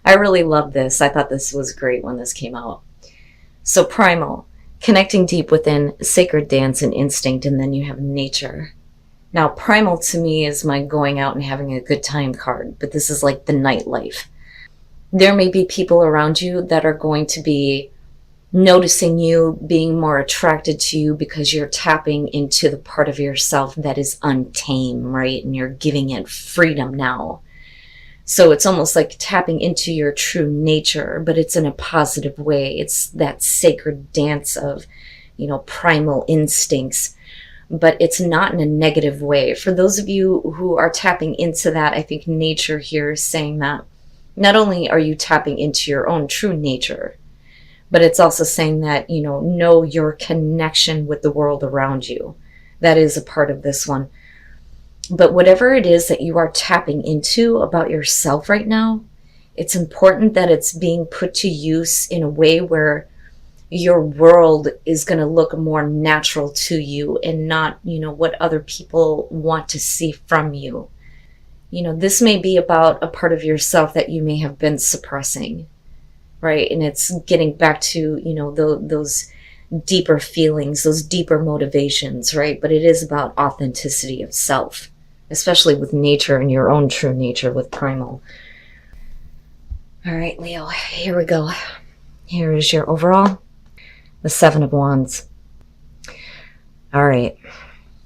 I really love this. I thought this was great when this came out. So primal, connecting deep within, sacred dance and instinct, and then you have nature. Now, primal to me is my going out and having a good time card, but this is like the nightlife. There may be people around you that are going to be noticing you, being more attracted to you because you're tapping into the part of yourself that is untamed, right? And you're giving it freedom now. So it's almost like tapping into your true nature, but it's in a positive way. It's that sacred dance of, primal instincts, but it's not in a negative way. For those of you who are tapping into that, I think nature here is saying that not only are you tapping into your own true nature, but it's also saying that, know your connection with the world around you. That is a part of this one. But whatever it is that you are tapping into about yourself right now, it's important that it's being put to use in a way where your world is going to look more natural to you and not, what other people want to see from you. This may be about a part of yourself that you may have been suppressing, right? And it's getting back to, those deeper feelings, those deeper motivations, right? But it is about authenticity of self, especially with nature and your own true nature with primal. All right, Leo, here we go. Here is your overall, the Seven of Wands. All right.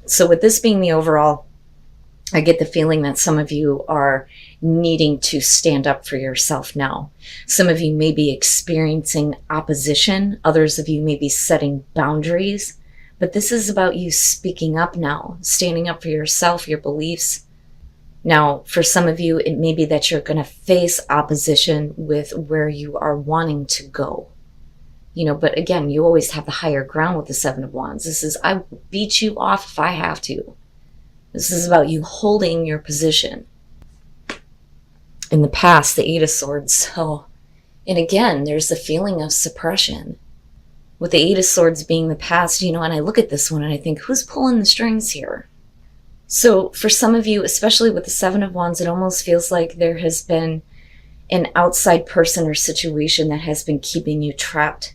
So with this being the overall, I get the feeling that some of you are needing to stand up for yourself now. Some of you may be experiencing opposition. Others of you may be setting boundaries. But this is about you speaking up now, standing up for yourself, your beliefs. Now, for some of you, it may be that you're going to face opposition with where you are wanting to go. But again, you always have the higher ground with the Seven of Wands. This is, I will beat you off if I have to. This is about you holding your position. In the past, the Eight of Swords. So, and again, there's the feeling of suppression. With the Eight of Swords being the past, and I look at this one and I think, who's pulling the strings here? So for some of you, especially with the Seven of Wands, it almost feels like there has been an outside person or situation that has been keeping you trapped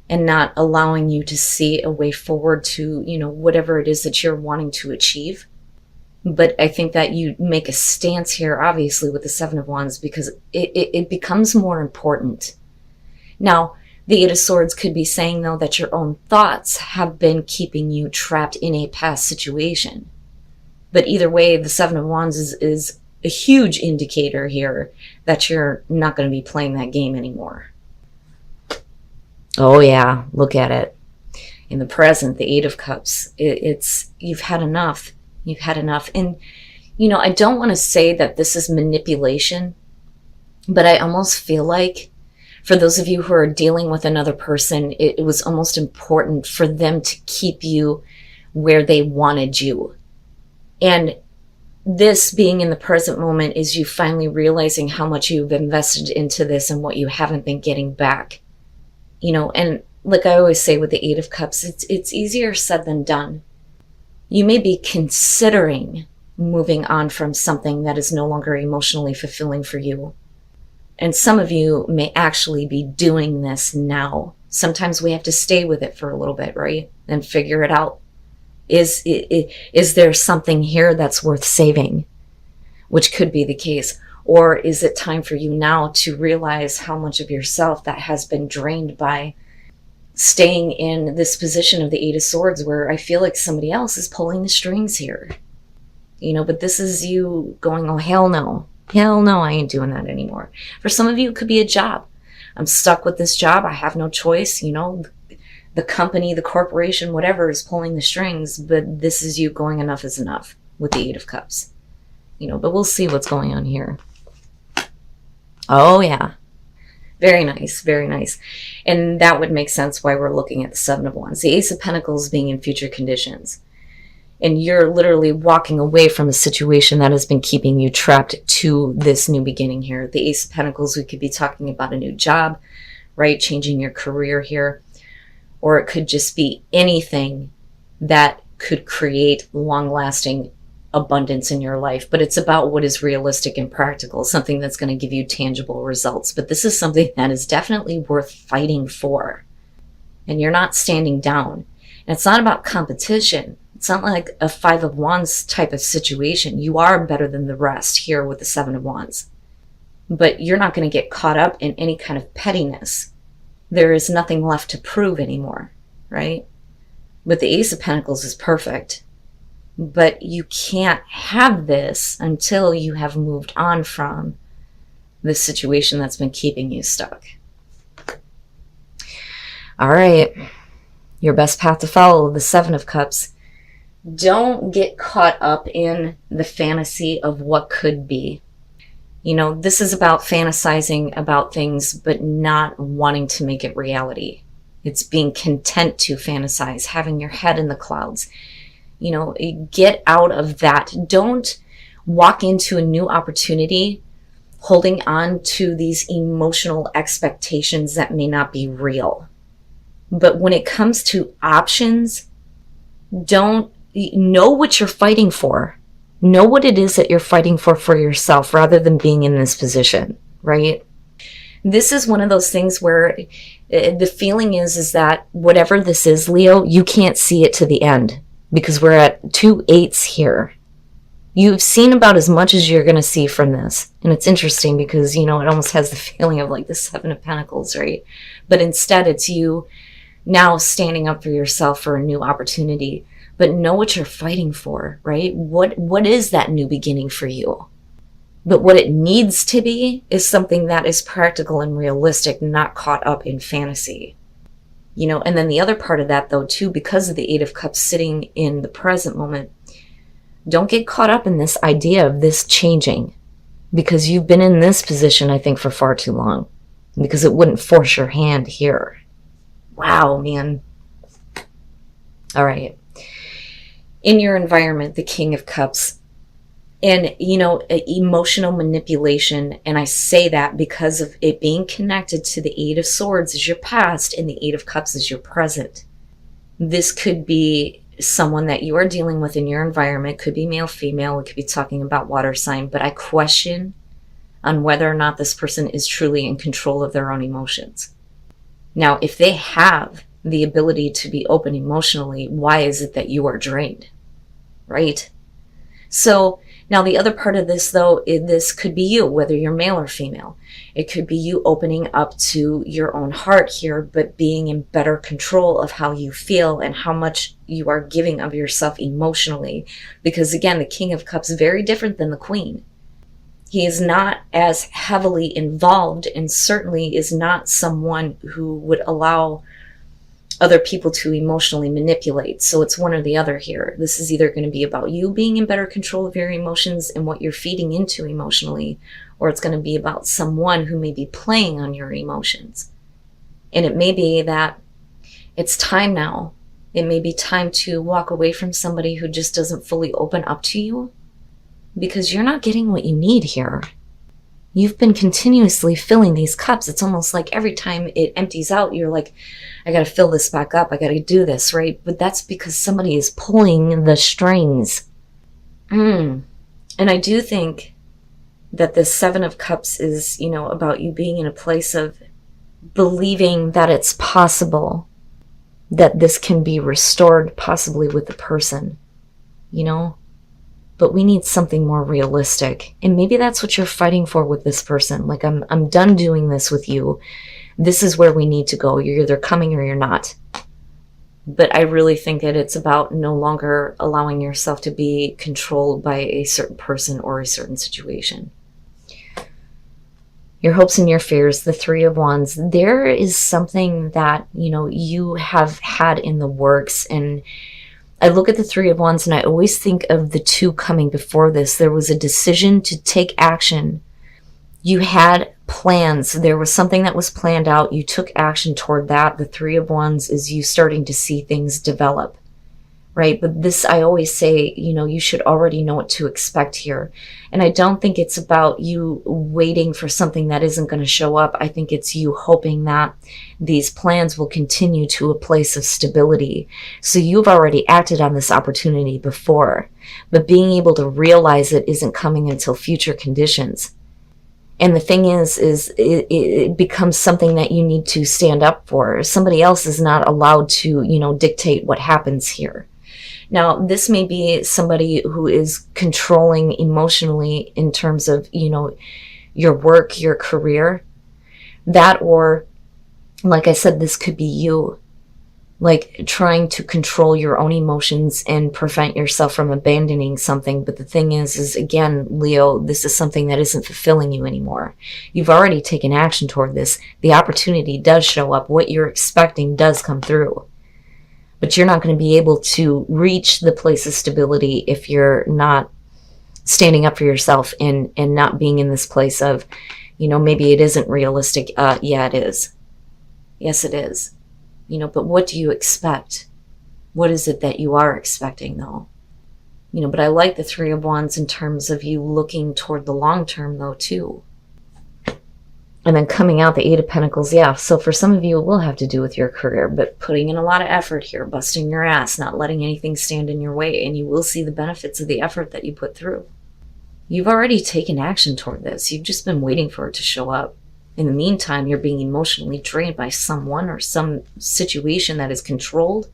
and not allowing you to see a way forward to, whatever it is that you're wanting to achieve. But I think that you make a stance here, obviously, with the Seven of Wands, because it becomes more important. Now, the Eight of Swords could be saying, though, that your own thoughts have been keeping you trapped in a past situation. But either way, the Seven of Wands is a huge indicator here that you're not going to be playing that game anymore. Oh yeah, look at it. In the present, the Eight of Cups, it's you've had enough. You've had enough. And, I don't want to say that this is manipulation, but I almost feel like for those of you who are dealing with another person, it was almost important for them to keep you where they wanted you. And this being in the present moment is you finally realizing how much you've invested into this and what you haven't been getting back. And like I always say with the Eight of Cups, it's easier said than done. You may be considering moving on from something that is no longer emotionally fulfilling for you. And some of you may actually be doing this now. Sometimes we have to stay with it for a little bit, right? And figure it out. Is there something here that's worth saving? Which could be the case. Or is it time for you now to realize how much of yourself that has been drained by staying in this position of the Eight of Swords where I feel like somebody else is pulling the strings here? But this is you going, oh, hell no. Hell no, I ain't doing that anymore. For some of you, it could be a job. I'm stuck with this job. I have no choice. The company, the corporation, whatever is pulling the strings, but this is you going, enough is enough with the Eight of Cups. But we'll see what's going on here. Oh, yeah. Very nice, very nice. And that would make sense why we're looking at the Seven of Wands. The Ace of Pentacles being in future conditions. And you're literally walking away from a situation that has been keeping you trapped to this new beginning here. The Ace of Pentacles, we could be talking about a new job, right? Changing your career here. Or it could just be anything that could create long-lasting abundance in your life, but it's about what is realistic and practical, something that's going to give you tangible results. But this is something that is definitely worth fighting for. And you're not standing down. And it's not about competition. It's not like a Five of Wands type of situation. You are better than the rest here with the Seven of Wands. But you're not going to get caught up in any kind of pettiness. There is nothing left to prove anymore, right? But the Ace of Pentacles is perfect. But you can't have this until you have moved on from this situation that's been keeping you stuck. All right. Your best path to follow, the Seven of Cups. Don't get caught up in the fantasy of what could be. You know, this is about fantasizing about things, but not wanting to make it reality. It's being content to fantasize, having your head in the clouds. You know, get out of that. Don't walk into a new opportunity holding on to these emotional expectations that may not be real. But when it comes to options, don't know what you're fighting for. Know what it is that you're fighting for yourself rather than being in this position, right? This is one of those things where the feeling is that whatever this is, Leo, you can't see it to the end because we're at 2 8s here. You've seen about as much as you're going to see from this. And it's interesting because, you know, it almost has the feeling of like the Seven of Pentacles, right? But instead it's you now standing up for yourself for a new opportunity. But know what you're fighting for, right? What is that new beginning for you? But what it needs to be is something that is practical and realistic, not caught up in fantasy. You know, and then the other part of that though too, because of the Eight of Cups sitting in the present moment, don't get caught up in this idea of this changing, because you've been in this position, I think, for far too long, because it wouldn't force your hand here. Wow, man. All right. In your environment, the King of Cups, and, you know, emotional manipulation. And I say that because of it being connected to the Eight of Swords is your past and the Eight of Cups is your present. This could be someone that you are dealing with in your environment. Could be male, female. It could be talking about water sign. But I question on whether or not this person is truly in control of their own emotions. Now, if they have the ability to be open emotionally, why is it that you are drained? Right? So now the other part of this though, this could be you, whether you're male or female. It could be you opening up to your own heart here, but being in better control of how you feel and how much you are giving of yourself emotionally. Because again, the King of Cups is very different than the Queen. He is not as heavily involved and certainly is not someone who would allow other people to emotionally manipulate. So it's one or the other here. This is either going to be about you being in better control of your emotions and what you're feeding into emotionally, or it's going to be about someone who may be playing on your emotions. And it may be that it's time now. It may be time to walk away from somebody who just doesn't fully open up to you, because you're not getting what you need here. You've been continuously filling these cups. It's almost like every time it empties out, you're like, I got to fill this back up. I got to do this, right? But that's because somebody is pulling the strings. And I do think that the Seven of Cups is, you know, about you being in a place of believing that it's possible that this can be restored, possibly with the person, you know? But we need something more realistic. And maybe that's what you're fighting for with this person. Like, I'm done doing this with you. This is where we need to go. You're either coming or you're not. But I really think that it's about no longer allowing yourself to be controlled by a certain person or a certain situation. Your hopes and your fears, the Three of Wands. There is something that, you know, you have had in the works. And I look at the Three of Wands and I always think of the two coming before this. There was a decision to take action. You had plans. There was something that was planned out. You took action toward that. The Three of Wands is you starting to see things develop, right? But this, I always say, you should already know what to expect here. And I don't think it's about you waiting for something that isn't going to show up. I think it's you hoping that these plans will continue to a place of stability. So you've already acted on this opportunity before, but being able to realize it isn't coming until future conditions. And the thing is it becomes something that you need to stand up for. Somebody else is not allowed to, dictate what happens here. Now, this may be somebody who is controlling emotionally in terms of, your work, your career. That, or, like I said, this could be you, like trying to control your own emotions and prevent yourself from abandoning something. But the thing is again, Leo, this is something that isn't fulfilling you anymore. You've already taken action toward this. The opportunity does show up. What you're expecting does come through. But you're not going to be able to reach the place of stability if you're not standing up for yourself and not being in this place of, maybe it isn't realistic. Yeah, it is. Yes, it is. But what do you expect? What is it that you are expecting, though? But I like the Three of Wands in terms of you looking toward the long term, though, too. And then coming out the Eight of Pentacles, yeah. So for some of you, it will have to do with your career, but putting in a lot of effort here, busting your ass, not letting anything stand in your way, and you will see the benefits of the effort that you put through. You've already taken action toward this. You've just been waiting for it to show up. In the meantime, you're being emotionally drained by someone or some situation that is controlled,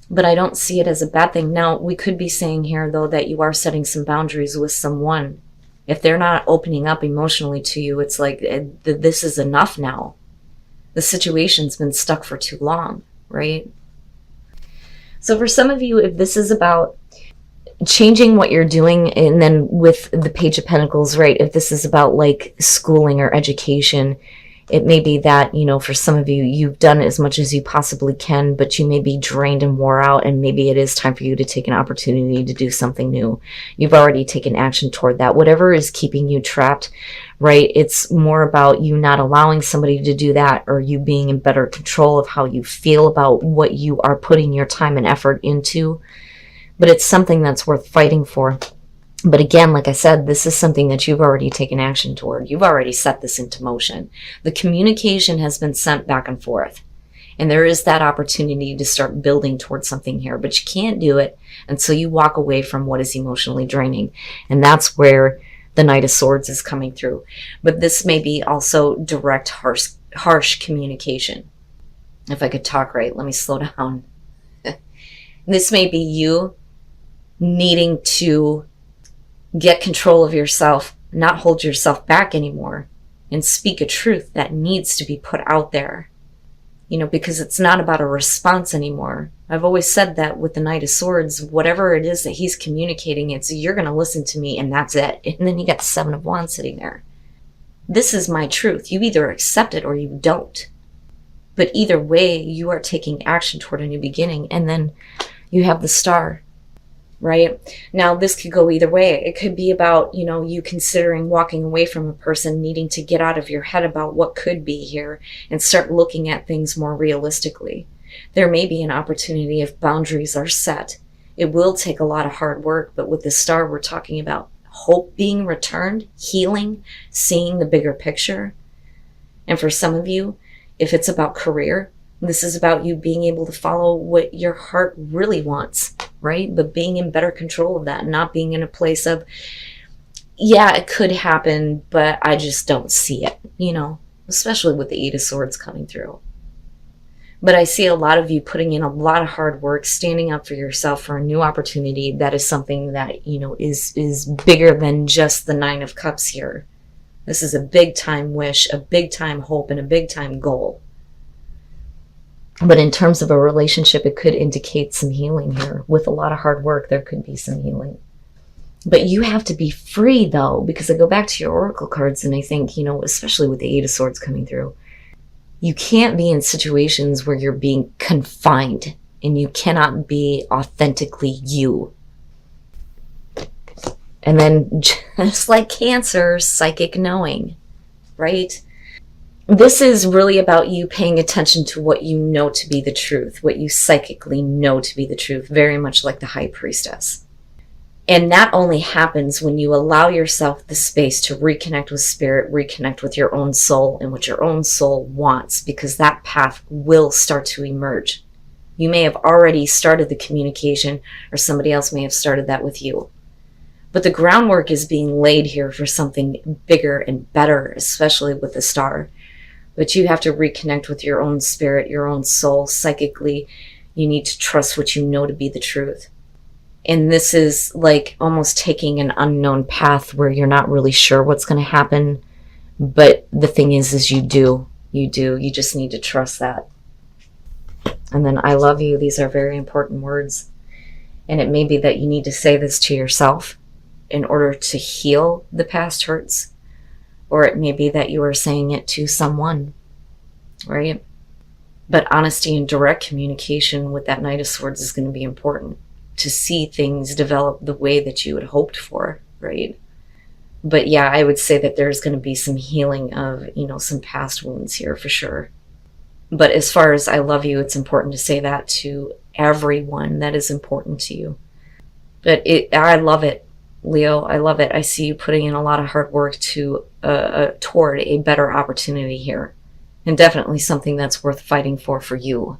but I don't see it as a bad thing. Now, we could be saying here, though, that you are setting some boundaries with someone. If they're not opening up emotionally to you, it's like, this is enough now. The situation's been stuck for too long, right? So for some of you, if this is about changing what you're doing, and then with the Page of Pentacles, right, if this is about like schooling or education, it may be that, for some of you, you've done as much as you possibly can, but you may be drained and wore out, and maybe it is time for you to take an opportunity to do something new. You've already taken action toward that. Whatever is keeping you trapped, right, it's more about you not allowing somebody to do that, or you being in better control of how you feel about what you are putting your time and effort into. But it's something that's worth fighting for. But again, like I said, this is something that you've already taken action toward. You've already set this into motion. The communication has been sent back and forth. And there is that opportunity to start building towards something here. But you can't do it until you walk away from what is emotionally draining. And that's where the Knight of Swords is coming through. But this may be also direct, harsh communication. If I could talk right, let me slow down. This may be you needing to get control of yourself, not hold yourself back anymore, and speak a truth that needs to be put out there. Because it's not about a response anymore. I've always said that with the Knight of Swords, whatever it is that he's communicating, it's you're going to listen to me and that's it. And then you got the Seven of Wands sitting there. This is my truth. You either accept it or you don't. But either way, you are taking action toward a new beginning. And then you have the Star. Right? Now, this could go either way. It could be about, you considering walking away from a person, needing to get out of your head about what could be here and start looking at things more realistically. There may be an opportunity if boundaries are set. It will take a lot of hard work, but with the Star, we're talking about hope being returned, healing, seeing the bigger picture. And for some of you, if it's about career, this is about you being able to follow what your heart really wants, right? But being in better control of that, not being in a place of, yeah, it could happen, but I just don't see it, especially with the Eight of Swords coming through. But I see a lot of you putting in a lot of hard work, standing up for yourself for a new opportunity. That is something that, is bigger than just the Nine of Cups here. This is a big time wish, a big time hope, and a big time goal. But in terms of a relationship, it could indicate some healing here. With a lot of hard work, there could be some healing. But you have to be free, though, because I go back to your oracle cards and I think, especially with the Eight of Swords coming through, you can't be in situations where you're being confined and you cannot be authentically you. And then just like Cancer, psychic knowing, right? This is really about you paying attention to what you know to be the truth, what you psychically know to be the truth, very much like the High Priestess. And that only happens when you allow yourself the space to reconnect with spirit, reconnect with your own soul and what your own soul wants, because that path will start to emerge. You may have already started the communication, or somebody else may have started that with you. But the groundwork is being laid here for something bigger and better, especially with the star. But you have to reconnect with your own spirit, your own soul. Psychically, you need to trust what you know to be the truth. And this is like almost taking an unknown path where you're not really sure what's going to happen. But the thing is you do. You just need to trust that. And then I love you. These are very important words. And it may be that you need to say this to yourself in order to heal the past hurts. Or it may be that you are saying it to someone, right? But honesty and direct communication with that Knight of Swords is going to be important to see things develop the way that you had hoped for, right? But yeah, I would say that there's going to be some healing of, some past wounds here for sure. But as far as I love you, it's important to say that to everyone that is important to you. But I love it, Leo. I love it. I see you putting in a lot of hard work toward a better opportunity here. And definitely something that's worth fighting for you.